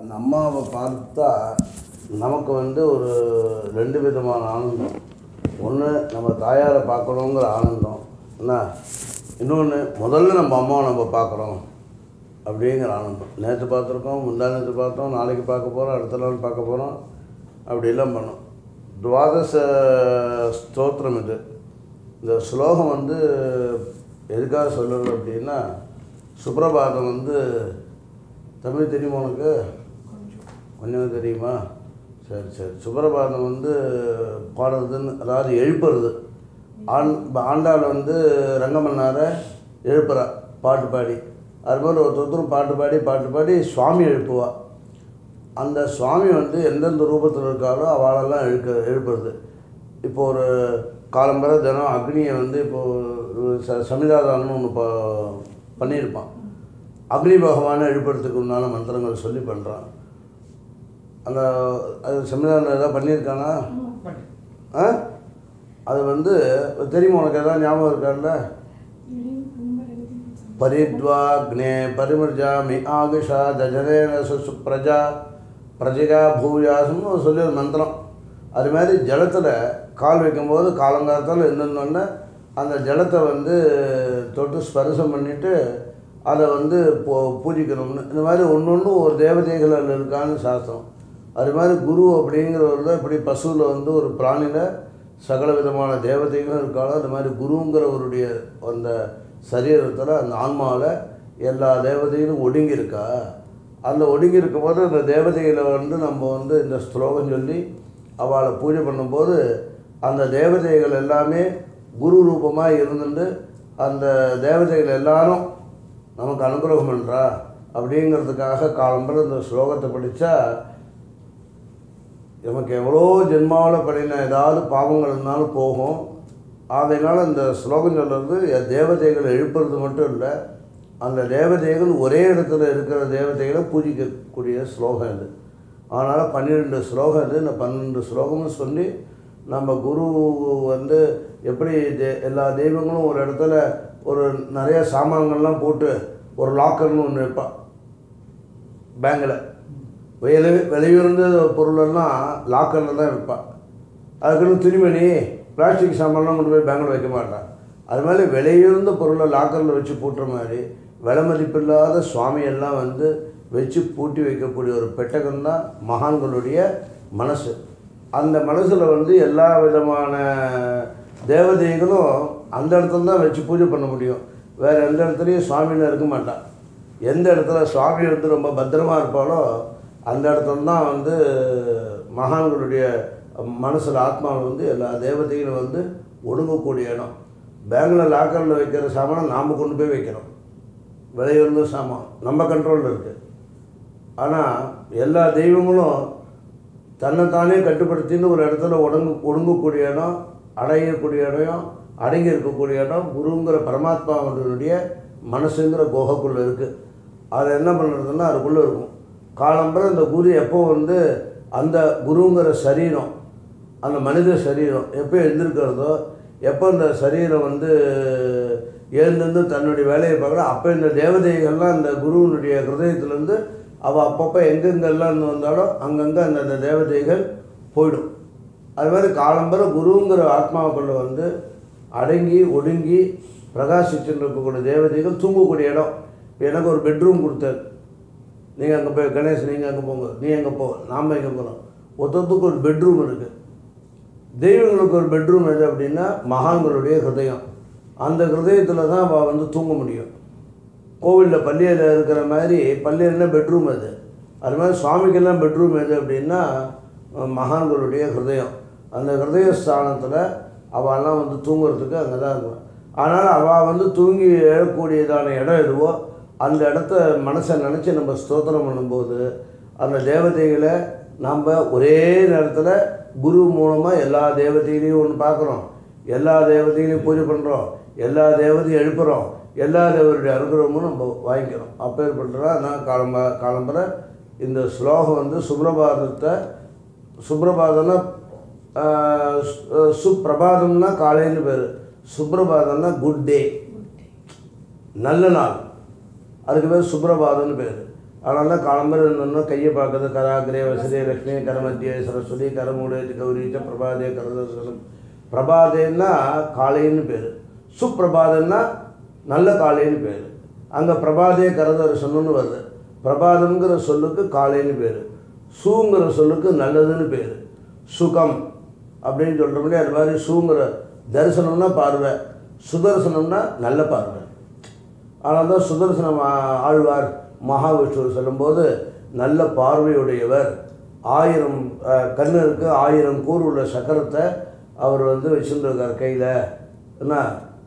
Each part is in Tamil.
அந்த அம்மாவை பார்த்தா நமக்கு ஒரு ரெண்டு விதமான ஆனந்தம். ஒன்று நம்ம தாயாரை பார்க்கணுங்கிற ஆனந்தம், என்ன இன்னொன்று முதல்ல நம்ம அம்மாவை நம்ம பார்க்குறோம் அப்படிங்கிற ஆனந்தம். நேற்று பார்த்துருக்கோம், முந்தா நேற்று பார்த்தோம், நாளைக்கு பார்க்க போகிறோம், அடுத்த நாள் பார்க்க போகிறோம், அப்படிலாம் பண்ணோம். துவாதச ஸ்தோத்திரம் இது. இந்த ஸ்லோகம் எதுக்காக சொல்லுறது அப்படின்னா, சுப்ரபாதம் தமிழ் தெரியுமா உனக்கு? கொஞ்சம் தெரியுமா? சரி சரி. சுப்ரபாதம் பாடுறதுன்னு, அதாவது எழுப்புறது. ஆண்டாள் ரங்கமன்னாரை எழுப்புறா பாட்டு பாடி. அதுபோல் ஒருத்தரும் பாட்டு பாடி சுவாமி எழுப்புவா. அந்த சுவாமி எந்தெந்த ரூபத்தில் இருக்காலோ அவளெல்லாம் எழுப்புறது. இப்போது ஒரு காலம்பரை தினம் அக்னியை இப்போது சமிதாதானம்னு ஒன்று பண்ணியிருப்பான். அக்னி பகவானை எழுப்புறதுக்கு உண்டான மந்திரங்கள் சொல்லி பண்ணுறான். அது சமிதானம் ஏதாவது பண்ணியிருக்கானா? அது தெரியுமா உனக்கு? எதாவது ஞாபகம் இருக்கார்ல? பரித்வாக்னே பரிமிர்ஜாமி ஆகுஷா தஜனேன சுப்ரஜா பிரஜகா பூயாசம்னு சொல்லி ஒரு மந்திரம். அது மாதிரி ஜலத்தில் கால் வைக்கும்போது காலங்காலத்தால் என்னென்னொன்று அந்த ஜலத்தை தொட்டு ஸ்பர்சம் பண்ணிவிட்டு அதை பூஜிக்கணும்னு. இந்த மாதிரி ஒன்று ஒரு தேவதைகள் அதில் இருக்கான்னு சாஸ்திரம். அது மாதிரி குரு அப்படிங்கிறவரில் இப்படி பசுவில் ஒரு பிராணியில் சகல விதமான தேவதைகளும் இருக்காளோ, அது மாதிரி குருங்கிறவருடைய அந்த சரீரத்தில் அந்த ஆன்மாவில் எல்லா தேவதைகளும் ஒடுங்கியிருக்கா. அந்த ஒடுங்கி இருக்கும்போது அந்த தேவதைகளை நம்ம இந்த ஸ்லோகம் சொல்லி அவளை பூஜை பண்ணும்போது அந்த தேவதைகள் எல்லாமே குரு ரூபமாக இருந்துட்டு அந்த தேவதைகள் எல்லாரும் நமக்கு அனுகிரகம் பண்ணுறா அப்படிங்கிறதுக்காக காலம்பரம் இந்த ஸ்லோகத்தை படித்தா நமக்கு எவ்வளோ ஜென்மாவில் பண்ணின ஏதாவது பாவங்கள் இருந்தாலும் போகும். அதனால் இந்த ஸ்லோகம் சொல்கிறது தேவதைகளை எழுப்புறது மட்டும் இல்லை, அந்த தேவதைகள் ஒரே இடத்துல இருக்கிற தேவதைகளை பூஜிக்கக்கூடிய ஸ்லோகம் இது. அதனால் 12 ஸ்லோகம் இது. இந்த 12 ஸ்லோகமும் சொல்லி நம்ம குரு எப்படி எல்லா தெய்வங்களும் ஒரு இடத்துல ஒரு நிறைய சாமான்கள்லாம் போட்டு ஒரு லாக்கர்னு ஒன்று வைப்பான் பேங்கில். விலையுறந்த பொருளெல்லாம் லாக்கரில் தான் வைப்பான். அதுக்குன்னு துணிமணி பிளாஸ்டிக் சாமான்லாம் கொண்டு போய் பேங்கில் வைக்க மாட்டான். அது மாதிரி விலையுறந்த பொருளை லாக்கரில் வச்சு பூட்டுற மாதிரி விலை மதிப்பில்லாத சுவாமியெல்லாம் வச்சு பூட்டி வைக்கக்கூடிய ஒரு பெட்டகம்தான் மகான்களுடைய மனசு. அந்த மனசில் எல்லா விதமான தேவதைகளும் அந்த இடத்துல தான் வச்சு பூஜை பண்ண முடியும். வேறு எந்த இடத்துலையும் சுவாமின்னு இருக்க மாட்டான். எந்த இடத்துல சுவாமி ரொம்ப பத்திரமாக இருப்பாலோ அந்த இடத்துல தான் மகான்களுடைய மனசில் ஆத்மாவில் எல்லா தேவதைகளும் ஒடுங்கக்கூடிய இடம். பேங்கில் லாக்கரில் வைக்கிற சாமானை நாம் கொண்டு போய் வைக்கிறோம். விலையுறந்த சாமான் நம்ம கண்ட்ரோலில் இருக்குது. ஆனால் எல்லா தெய்வங்களும் தன்னைத்தானே கட்டுப்படுத்தின்னு ஒரு இடத்துல ஒடுங்கக்கூடிய இடம், அடையக்கூடிய இடம், அடங்கி இருக்கக்கூடிய இடம் குருங்கிற பரமாத்மாவுடைய மனசுங்கிற குகைக்குள்ளே இருக்குது. அதை என்ன பண்ணுறதுன்னா அதுக்குள்ளே இருக்கும். காலம்பரை இந்த குரு எப்போ அந்த குருங்கிற சரீரம், அந்த மனித சரீரம் எப்போ எழுந்திருக்கிறதோ, எப்போ இந்த சரீரம் எழுந்திருந்து தன்னுடைய வேலையை பார்க்குறோம், அப்போ இந்த தேவதைகள்லாம் இந்த குருவினுடைய ஹிருதயத்துலேருந்து அவள் அப்பப்போ எங்கெங்கெல்லாம் வந்தாலும் அங்கங்கே அந்த தேவதைகள் போயிடும். அது மாதிரி காலம்பரை குருங்கிற ஆத்மாவுக்குள்ளே அடங்கி ஒடுங்கி பிரகாசிச்சுட்டு இருக்கக்கூடிய தேவதைகள் தூங்கக்கூடிய இடம். இப்போ எனக்கு ஒரு பெட்ரூம் கொடுத்தாரு, நீங்கள் அங்கே போய் கணேஷ் நீங்கள் அங்கே போங்க, நீ எங்கே போ, நாம் எங்கே போகிறோம். ஒருத்தருக்கு ஒரு பெட்ரூம் இருக்குது. தெய்வங்களுக்கு ஒரு பெட்ரூம் எது அப்படின்னா மகான்களுடைய ஹிருதயம். அந்த ஹிருதயத்தில் தான் அவள் தூங்க முடியும். கோவிலில் பள்ளியில் இருக்கிற மாதிரி பள்ளியில்னா பெட்ரூம் அது. அது மாதிரி சுவாமிக்கெல்லாம் பெட்ரூம் எது அப்படின்னா மகான்களுடைய ஹிருதயம். அந்த ஹிருதய ஸ்தானத்தில் அவெல்லாம் தூங்குறதுக்கு அங்கே தான் இருக்கும். ஆனால் அவள் தூங்கி எழக்கூடியதான இடம் எதுவோ அந்த இடத்த மனசை நினச்சி நம்ம ஸ்தோத்திரம் பண்ணும்போது அந்த தேவதைகளை நம்ம ஒரே நேரத்தில் குரு மூலமாக எல்லா தேவதைகளையும் ஒன்று பார்க்குறோம், எல்லா தேவதைகளையும் பூஜை பண்ணுறோம், எல்லா தேவதையும் எழுப்புகிறோம், எல்லா தேவருடைய அனுகிரகமும் நம்ம வாங்கிக்கிறோம். அப்பேற்பட்டா நான் காலம்பரை இந்த ஸ்லோகம் சுப்ரபாதம்னா சுப்பிரபாதம்னா காலைன்னு பேர், சுப்ரபாதம்னா குட் டே, நல்ல நாள், அதுக்கு பேர் சுப்ரபாதம்னு பேர். அதனால தான் காலம்பரம் இருந்தோம்னா கையை பார்க்கறது கராகிரே வசதே லக்ஷ்மி கரமத்திய சரஸ்வதி கரமூடேதி கௌரீச்ச பிரபாதே கரதர்சனம். பிரபாதேன்னா காலைன்னு பேர், சுப்பிரபாதன்னா நல்ல காலைன்னு பேர். அங்கே பிரபாதே கரதர்சனம்னு வருது. பிரபாதம்ங்கிற சொல்லுக்கு காலைன்னு பேர், சூங்கிற சொல்லுக்கு நல்லதுன்னு பேர். சுகம் அப்படின்னு சொல்கிறோம்லே அது மாதிரி சூங்கிற தரிசனம்னா பார்வை, சுதர்சனம்னா நல்ல பார்வை. ஆனால் தான் சுதர்சனம் ஆழ்வார் மகாவிஷ்ணுவர் சொல்லும்போது நல்ல பார்வையுடையவர், 1000 கண்ணு இருக்குது, 1000 கூர் உள்ள சக்கரத்தை அவர் வச்சுருக்கார் கையில். என்ன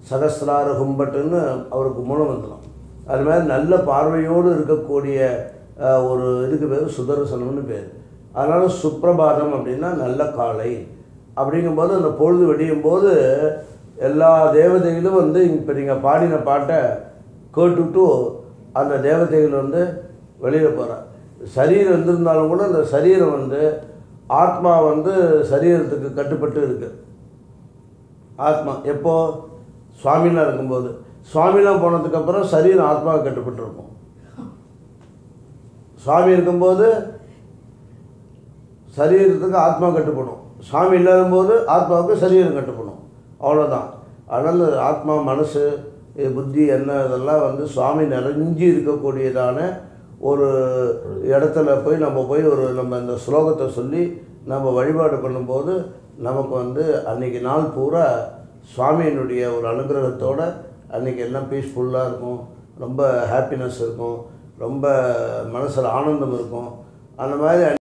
சகஸ்திரார கும்பட்டுன்னு அவருக்கு மூலம் வந்துடும். அது மாதிரி நல்ல பார்வையோடு இருக்கக்கூடிய ஒரு இதுக்கு பேர் சுதர்சனம்னு பேர். அதனால் சுப்பிரபாதம் அப்படின்னா நல்ல காலை. அப்படிங்கும்போது அந்த பொழுது வெடியும் போது எல்லா தேவதைகளும் இப்போ நீங்கள் பாடின பாட்டை கேட்டுவிட்டு அந்த தேவதைகள் வெளியில் போகிறார். சரீரம் இருந்திருந்தாலும் கூட அந்த சரீரம் ஆத்மா சரீரத்துக்கு கட்டுப்பட்டு இருக்கு. ஆத்மா எப்போ சுவாமிலாம் இருக்கும்போது, சுவாமிலாம் போனதுக்கப்புறம் சரீரம் ஆத்மாவுக்கு கட்டுப்பட்டு இருக்கும். சுவாமி இருக்கும்போது சரீரத்துக்கு ஆத்மா கட்டுப்படும், சுவாமி இல்லாதபோது ஆத்மாவுக்கு சரீரம் கட்டுப்படும். அவ்வளோதான். அதனால் ஆத்மா மனசு புத்தி என்ன இதெல்லாம் சுவாமி நிறைஞ்சி இருக்கக்கூடியதான ஒரு இடத்துல போய் நம்ம இந்த ஸ்லோகத்தை சொல்லி நம்ம வழிபாடு பண்ணும்போது நமக்கு அன்றைக்கி நாள் பூரா சுவாமியினுடைய ஒரு அனுகிரகத்தோடு அன்றைக்கி எல்லாம் பீஸ்ஃபுல்லாக இருக்கும், ரொம்ப ஹாப்பினஸ் இருக்கும், ரொம்ப மனசில் ஆனந்தம் இருக்கும். அந்த மாதிரி